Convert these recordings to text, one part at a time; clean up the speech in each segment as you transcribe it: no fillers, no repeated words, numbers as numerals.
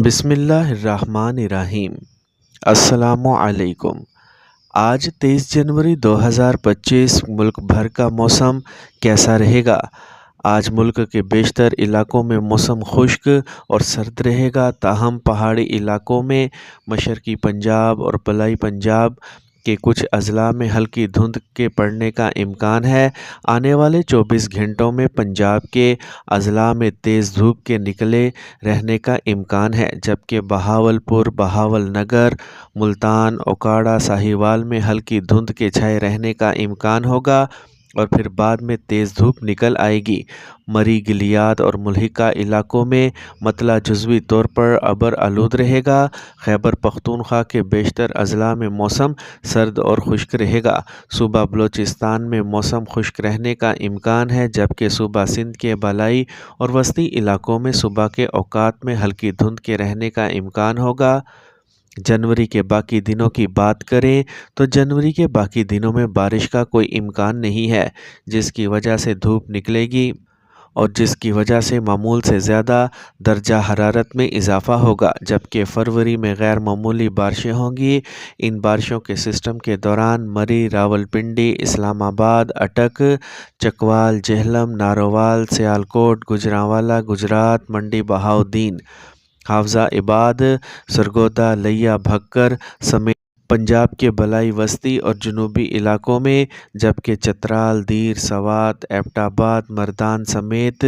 بسم اللہ الرحمن الرحیم۔ السلام علیکم۔ آج 23 جنوری 2025 ملک بھر کا موسم کیسا رہے گا؟ آج ملک کے بیشتر علاقوں میں موسم خشک اور سرد رہے گا، تاہم پہاڑی علاقوں میں مشرقی پنجاب اور بالائی پنجاب کے کچھ اضلاع میں ہلکی دھند کے پڑنے کا امکان ہے۔ آنے والے 24 گھنٹوں میں پنجاب کے اضلاع میں تیز دھوپ کے نکلے رہنے کا امکان ہے، جبکہ بہاولپور، بہاول نگر، ملتان، اوکاڑہ، ساہیوال میں ہلکی دھند کے چھائے رہنے کا امکان ہوگا اور پھر بعد میں تیز دھوپ نکل آئے گی۔ مری، گلیات اور ملحقہ علاقوں میں مطلع جزوی طور پر ابر آلود رہے گا۔ خیبر پختونخوا کے بیشتر اضلاع میں موسم سرد اور خشک رہے گا۔ صوبہ بلوچستان میں موسم خشک رہنے کا امکان ہے، جبکہ صوبہ سندھ کے بالائی اور وسطی علاقوں میں صبح کے اوقات میں ہلکی دھند کے رہنے کا امکان ہوگا۔ جنوری کے باقی دنوں کی بات کریں تو جنوری کے باقی دنوں میں بارش کا کوئی امکان نہیں ہے، جس کی وجہ سے دھوپ نکلے گی اور جس کی وجہ سے معمول سے زیادہ درجہ حرارت میں اضافہ ہوگا، جبکہ فروری میں غیر معمولی بارشیں ہوں گی۔ ان بارشوں کے سسٹم کے دوران مری، راولپنڈی، اسلام آباد، اٹک، چکوال، جہلم، نارووال، سیالکوٹ، گوجرانوالا، گجرات، منڈی بہاؤدین، حافظہ آباد، سرگودا، لیا، بھکر سمیت پنجاب کے بالائی، وسطی اور جنوبی علاقوں میں، جبکہ چترال، دیر، سوات، ایبٹ آباد، مردان سمیت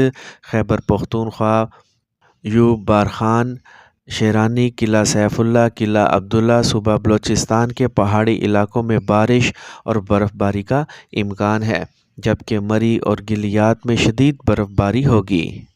خیبر پختونخوا، یوب، بارخان، شیرانی، قلعہ سیف اللہ، قلعہ عبداللہ، صوبہ بلوچستان کے پہاڑی علاقوں میں بارش اور برف باری کا امکان ہے، جبکہ مری اور گلیات میں شدید برف باری ہوگی۔